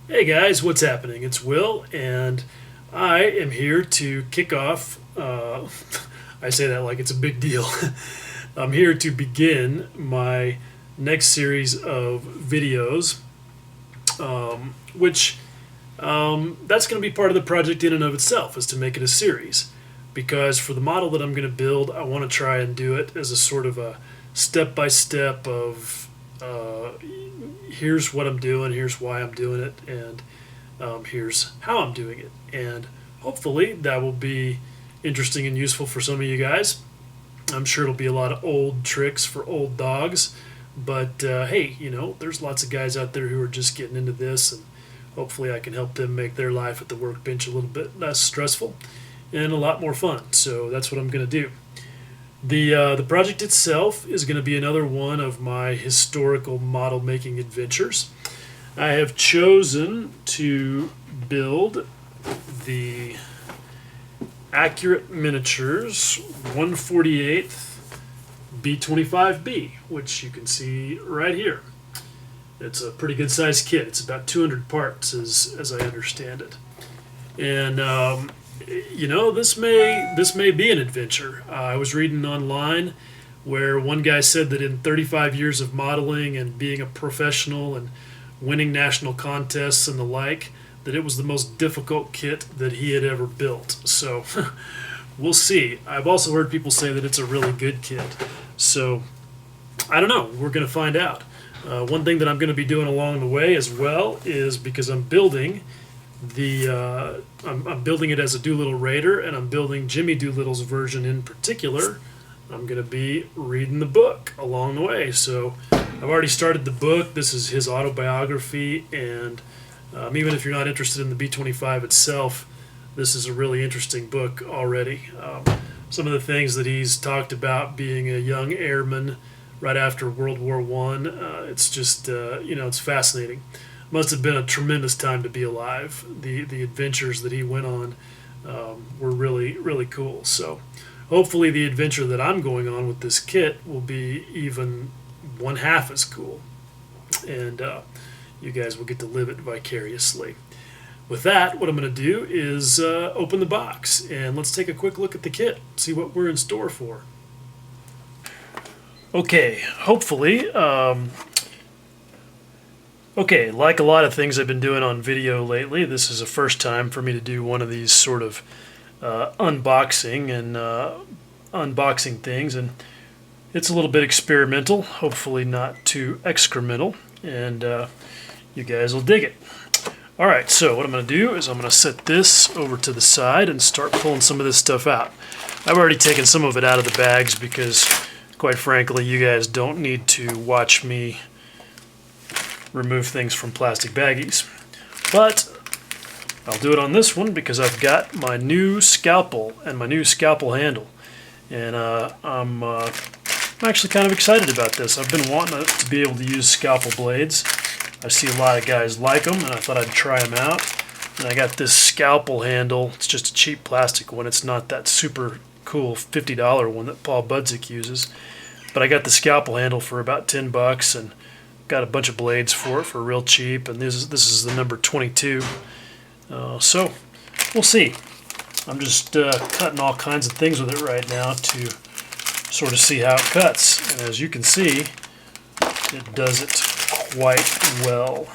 Hey guys, what's happening? It's Will, and I am here to kick off. I say that like it's a big deal. I'm here to begin my next series of videos, which that's going to be part of the project in and of itself, is to make it a series. Because for the model that I'm going to build, I want to try and do it as a sort of a step by step of here's what I'm doing, here's why I'm doing it, and here's how I'm doing it. And hopefully that will be interesting and useful for some of you guys. I'm sure it'll be a lot of old tricks for old dogs, but hey, there's lots of guys out there who are just getting into this, and hopefully I can help them make their life at the workbench a little bit less stressful and a lot more fun. So that's what I'm going to do. The project itself is going to be another one of my historical model making adventures. I have chosen to build the Accurate Miniatures 1/48th b-25b, which you can see right here. It's a pretty good sized kit. It's about 200 parts as I understand it. And this may be an adventure. I was reading online where one guy said that in 35 years of modeling and being a professional and winning national contests and the like, that it was the most difficult kit that he had ever built. So we'll see. I've also heard people say that it's a really good kit. So I don't know. We're going to find out. One thing that I'm going to be doing along the way as well is, because I'm building I'm building it as a Doolittle Raider, and I'm building Jimmy Doolittle's version in particular. I'm going to be reading the book along the way. So I've already started the book. This is his autobiography, and even if you're not interested in the B-25 itself, this is a really interesting book already. Some of the things that he's talked about being a young airman right after World War I, it's just, it's fascinating. Must have been a tremendous time to be alive. The adventures that he went on were really, really cool. So hopefully the adventure that I'm going on with this kit will be even one half as cool. And you guys will get to live it vicariously. With that, what I'm going to do is open the box, and let's take a quick look at the kit, see what we're in store for. Okay, hopefully, like a lot of things I've been doing on video lately, this is the first time for me to do one of these sort of unboxing things, and it's a little bit experimental, hopefully not too excremental, and you guys will dig it. Alright, so what I'm going to do is I'm going to set this over to the side and start pulling some of this stuff out. I've already taken some of it out of the bags because, quite frankly, you guys don't need to watch me remove things from plastic baggies. But I'll do it on this one because I've got my new scalpel and my new scalpel handle. And I'm actually kind of excited about this. I've been wanting to be able to use scalpel blades. I see a lot of guys like them, and I thought I'd try them out. And I got this scalpel handle. It's just a cheap plastic one. It's not that super cool $50 one that Paul Budzik uses. But I got the scalpel handle for about $10 and got a bunch of blades for it for real cheap. And this is the number 22. So we'll see. I'm just cutting all kinds of things with it right now to sort of see how it cuts. And as you can see, it does it quite well.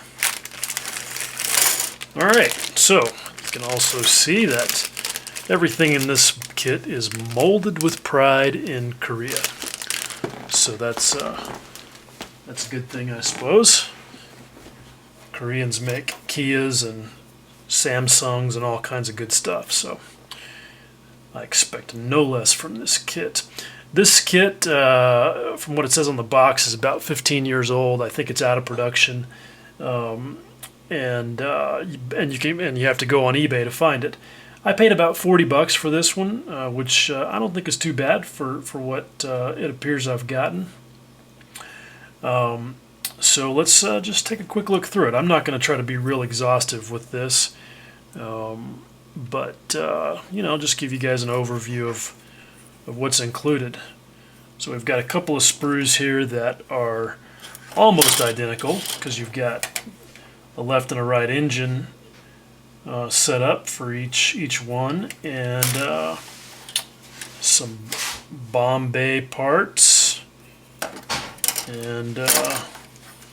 Alright, so you can also see that everything in this kit is molded with pride in Korea. So that's a good thing, I suppose. Koreans make Kias and Samsungs and all kinds of good stuff, so I expect no less from this kit. This kit, from what it says on the box, is about 15 years old. I think it's out of production, and you have to go on eBay to find it. I paid about $40 for this one, which I don't think is too bad for what it appears I've gotten. So let's just take a quick look through it. I'm not going to try to be real exhaustive with this, but just give you guys an overview of what's included. So we've got a couple of sprues here that are almost identical, because you've got a left and a right engine set up for each one, and some bomb bay parts, and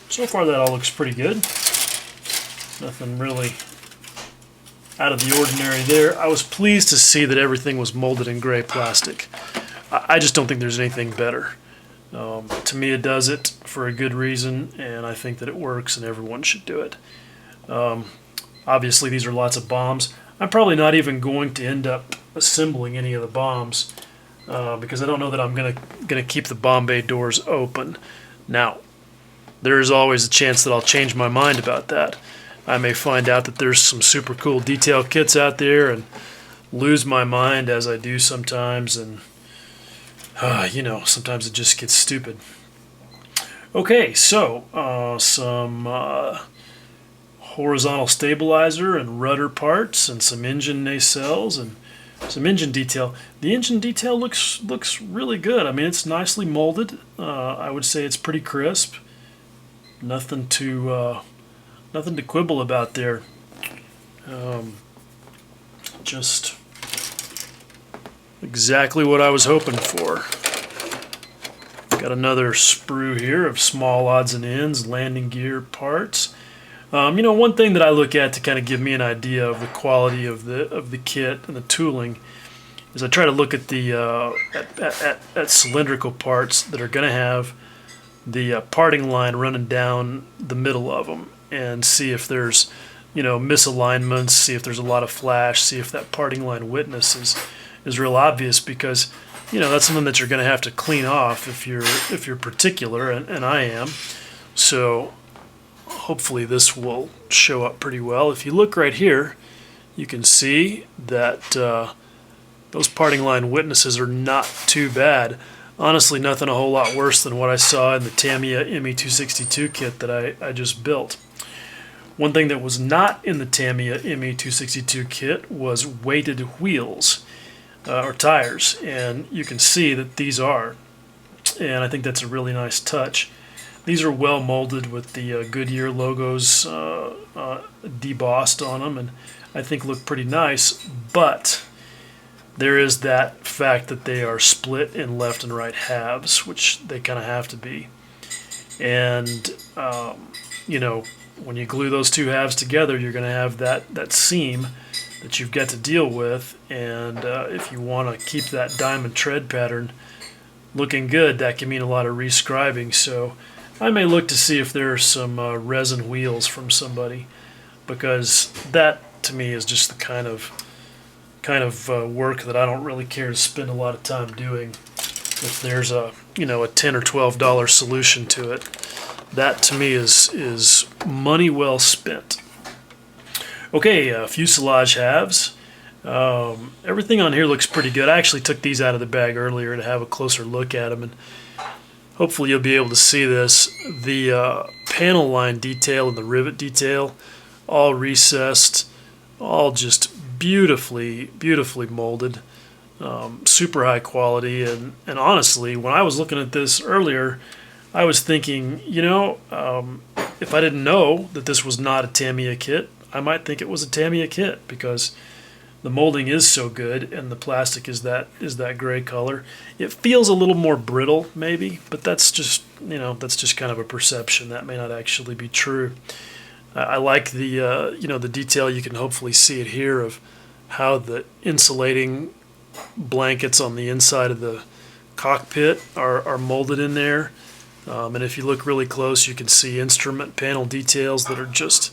so far that all looks pretty good. Nothing really out of the ordinary there. I was pleased to see that everything was molded in gray plastic. I just don't think there's anything better. To me, it does it for a good reason, and I think that it works and everyone should do it. Obviously, these are lots of bombs. I'm probably not even going to end up assembling any of the bombs because I don't know that I'm gonna keep the bomb bay doors open. Now, there is always a chance that I'll change my mind about that. I may find out that there's some super cool detail kits out there and lose my mind, as I do sometimes, and you know, sometimes it just gets stupid. Okay, so some horizontal stabilizer and rudder parts and some engine nacelles and some engine detail. The engine detail looks really good. I mean, it's nicely molded. I would say it's pretty crisp. Nothing to quibble about there. Just exactly what I was hoping for. Got another sprue here of small odds and ends, landing gear parts. You know, one thing that I look at to kind of give me an idea of the quality of the kit and the tooling is I try to look at the at cylindrical parts that are going to have the parting line running down the middle of them, and see if there's, you know, misalignments, see if there's a lot of flash, see if that parting line witness is real obvious, because, you know, that's something that you're going to have to clean off if you're particular, and I am. So hopefully this will show up pretty well. If you look right here, you can see that those parting line witnesses are not too bad. Honestly, nothing a whole lot worse than what I saw in the Tamiya ME262 kit that I just built. One thing that was not in the Tamiya ME262 kit was weighted wheels or tires, and you can see that these are, and I think that's a really nice touch. These are well molded with the Goodyear logos debossed on them, and I think look pretty nice, but there is that fact that they are split in left and right halves, which they kind of have to be. And, you know, when you glue those two halves together, you're going to have that seam that you've got to deal with. And if you want to keep that diamond tread pattern looking good, that can mean a lot of rescribing. So I may look to see if there are some resin wheels from somebody, because that, to me, is just the kind of work that I don't really care to spend a lot of time doing. If there's a $10 or $12 solution to it, that to me is money well spent. Okay, fuselage halves. Everything on here looks pretty good. I actually took these out of the bag earlier to have a closer look at them, and hopefully you'll be able to see this. The panel line detail and the rivet detail, all recessed, all just beautifully molded, super high quality. And honestly, when I was looking at this earlier, I was thinking, you know, if I didn't know that this was not a Tamiya kit, I might think it was a Tamiya kit, because the molding is so good and the plastic is that gray color. It feels a little more brittle maybe, but that's just kind of a perception. That may not actually be true. I like the the detail. You can hopefully see it here of how the insulating blankets on the inside of the cockpit are molded in there. And if you look really close, you can see instrument panel details that are just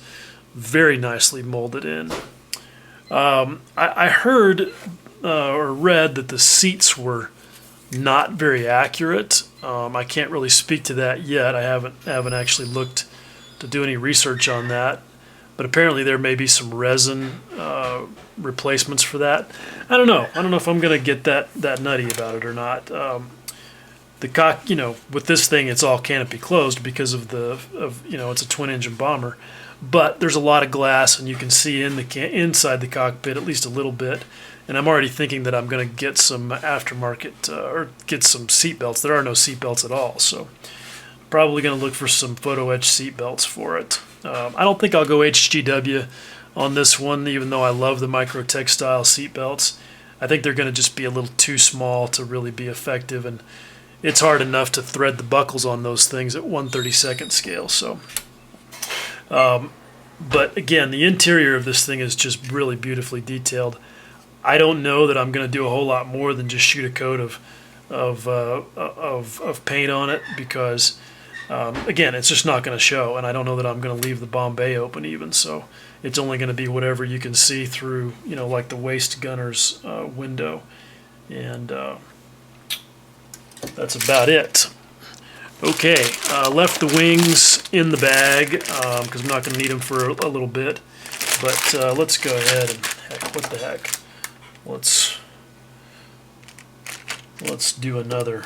very nicely molded in. I heard or read that the seats were not very accurate. I can't really speak to that yet. I haven't actually looked to do any research on that, but apparently there may be some resin replacements for that. I don't know if I'm gonna get that nutty about it or not. The cock, with this thing, it's all canopy closed because of it's a twin engine bomber, but there's a lot of glass and you can see inside the cockpit at least a little bit. And I'm already thinking that I'm going to get some aftermarket or get some seat belts. There are no seat belts at all, so probably going to look for some photo etch seat belts for it. I don't think I'll go HGW on this one, even though I love the micro textile seat belts. I think they're going to just be a little too small to really be effective, and it's hard enough to thread the buckles on those things at 1/32 scale. So, but again, the interior of this thing is just really beautifully detailed. I don't know that I'm going to do a whole lot more than just shoot a coat of paint on it, because again, it's just not going to show, and I don't know that I'm going to leave the Bombay open even. So it's only going to be whatever you can see through, like the waist gunner's window, and that's about it. Okay, left the wings in the bag because I'm not going to need them for a little bit. But let's go ahead and what the heck? Let's do another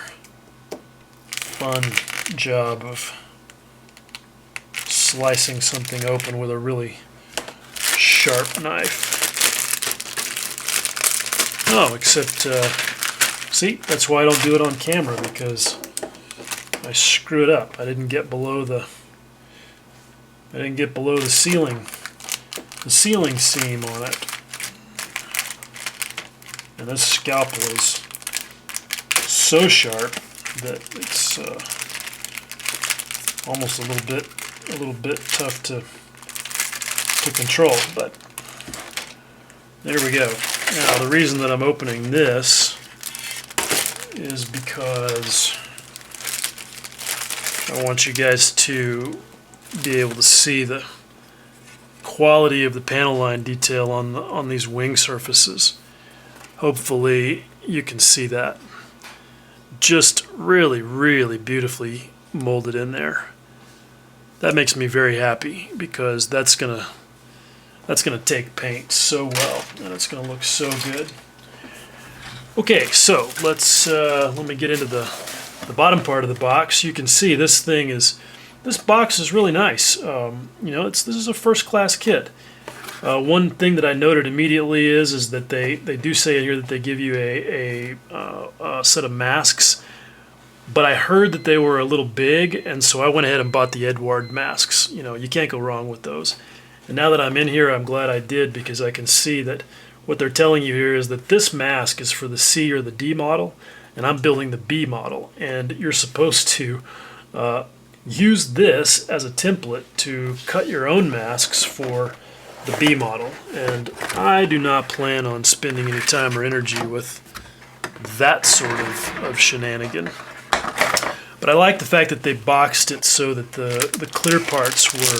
fun job of slicing something open with a really sharp knife. Oh, except see, that's why I don't do it on camera, because I screw it up. I didn't get below the ceiling seam on it. And this scalpel is so sharp that it's almost a little bit tough to control, but there we go. Now the reason that I'm opening this is because I want you guys to be able to see the quality of the panel line detail on these wing surfaces. Hopefully you can see that. Just really, really beautifully molded in there. That makes me very happy, because that's gonna take paint so well, and it's gonna look so good. Okay, so let me get into the bottom part of the box. You can see this box is really nice. This is a first-class kit. One thing that I noted immediately is that they do say here that they give you a set of masks, but I heard that they were a little big, and so I went ahead and bought the Edward masks. You can't go wrong with those. And now that I'm in here, I'm glad I did, because I can see that what they're telling you here is that this mask is for the C or the D model, and I'm building the B model, and you're supposed to use this as a template to cut your own masks for the B model, and I do not plan on spending any time or energy with that sort of shenanigan. But I like the fact that they boxed it so that the clear parts were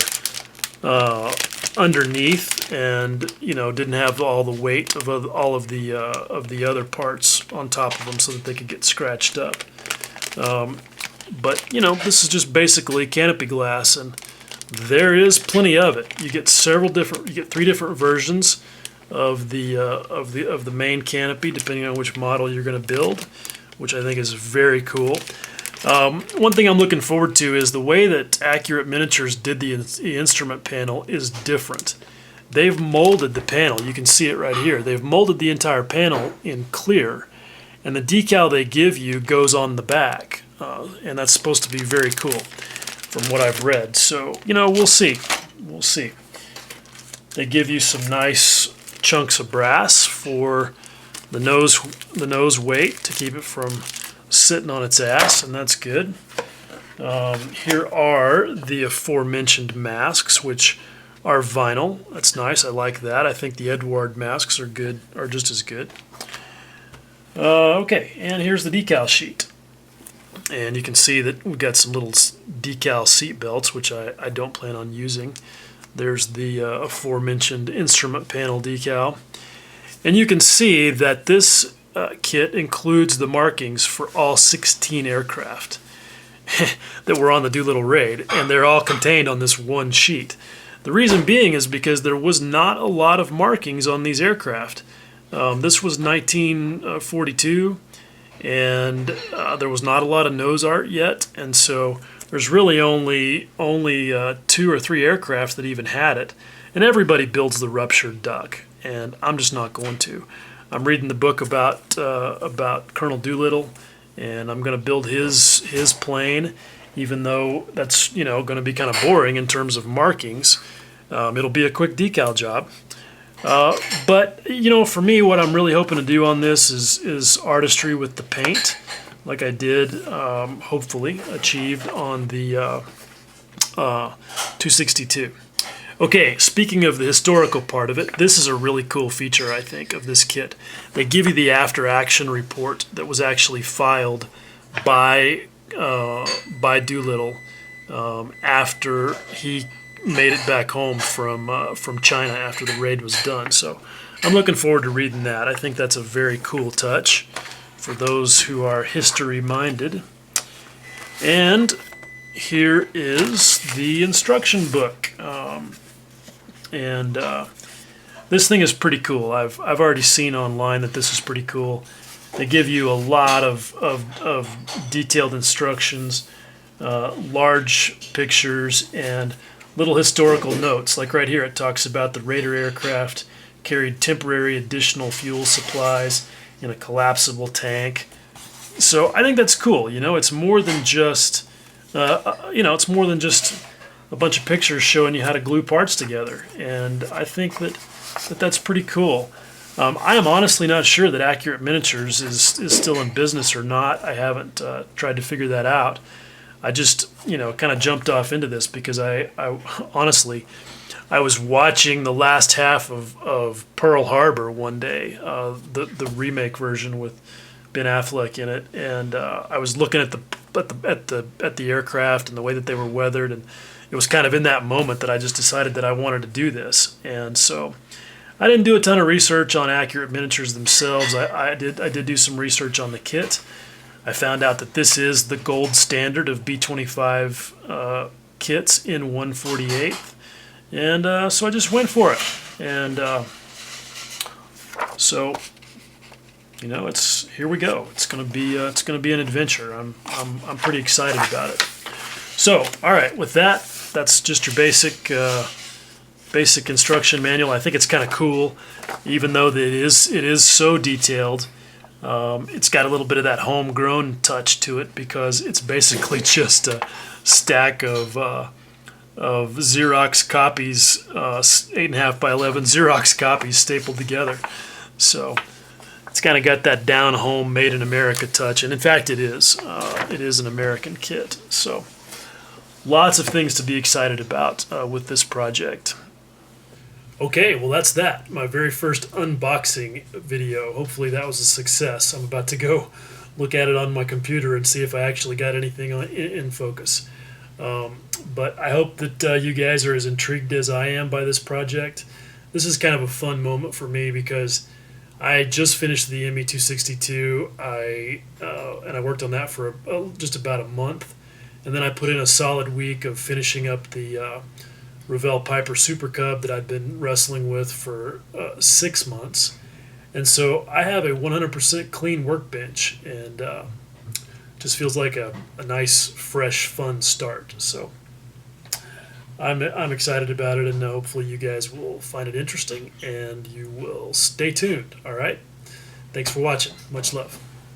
underneath, and didn't have all the weight of all of the other parts on top of them, so that they could get scratched up. But this is just basically canopy glass, and there is plenty of it. You get 3 different versions of the main canopy, depending on which model you're going to build, which I think is very cool. One thing I'm looking forward to is the way that Accurate Miniatures did the instrument panel is different. They've molded the panel. You can see it right here. They've molded the entire panel in clear, and the decal they give you goes on the back, and that's supposed to be very cool from what I've read. So, we'll see. We'll see. They give you some nice chunks of brass for the nose weight to keep it from sitting on its ass, and that's good. Here are the aforementioned masks, which are vinyl. That's nice. I like that. I think the Edward masks are good, are just as good. Okay, and here's the decal sheet. And you can see that we've got some little decal seat belts, which I don't plan on using. There's the aforementioned instrument panel decal. And you can see that this kit includes the markings for all 16 aircraft that were on the Doolittle raid, and they're all contained on this one sheet. The reason being is because there was not a lot of markings on these aircraft. This was 1942, and there was not a lot of nose art yet, and so there's really only 2 or 3 aircraft that even had it. And everybody builds the ruptured duck, and I'm just not going to. I'm reading the book about Colonel Doolittle, and I'm going to build his plane. even though that's, you know, going to be kind of boring in terms of markings. It'll be a quick decal job. But, you know, for me, what I'm really hoping to do on this is artistry with the paint, like I did, hopefully, achieved on the 262. Okay, speaking of the historical part of it, this is a really cool feature, I think, of this kit. They give you the after-action report that was actually filed by Doolittle after he made it back home from China after the raid was done. So I'm looking forward to reading that. I think that's a very cool touch for those who are history-minded. And here is the instruction book. This thing is pretty cool. I've already seen online that this is pretty cool. They give you a lot of detailed instructions, large pictures, and little historical notes. Like right here, it talks about the Raider aircraft carried temporary additional fuel supplies in a collapsible tank. So I think that's cool. You know, it's more than just it's more than just a bunch of pictures showing you how to glue parts together, and I think that's pretty cool. I am honestly not sure that Accurate Miniatures is still in business or not. I haven't tried to figure that out. I just, you know, kind of jumped off into this because I honestly, I was watching the last half of Pearl Harbor one day, the remake version with Ben Affleck in it, and I was looking at the aircraft and the way that they were weathered, and it was kind of in that moment that I just decided that I wanted to do this. And so I didn't do a ton of research on Accurate Miniatures themselves. I did do some research on the kit. I found out that this is the gold standard of B-25 kits in 1/48th, and so I just went for it. And so, you know, here we go. It's gonna be an adventure. I'm pretty excited about it. So, all right, with that, that's just your basic instruction manual. I think it's kind of cool, even though it is so detailed. It's got a little bit of that homegrown touch to it because it's basically just a stack of Xerox copies, 8.5 by 11 Xerox copies stapled together. So it's kind of got that down home, made in America touch, and in fact it is. It is an American kit. So lots of things to be excited about with this project. Okay, well that's that. My very first unboxing video. Hopefully that was a success. I'm about to go look at it on my computer and see if I actually got anything in focus. But I hope that you guys are as intrigued as I am by this project. This is kind of a fun moment for me because I just finished the ME262. And I worked on that for just about a month. And then I put in a solid week of finishing up the Revell Piper Super Cub that I'd been wrestling with for 6 months. And so I have a 100% clean workbench, and just feels like a nice, fresh, fun start. So I'm excited about it, and hopefully you guys will find it interesting, and you will stay tuned. All right? Thanks for watching. Much love.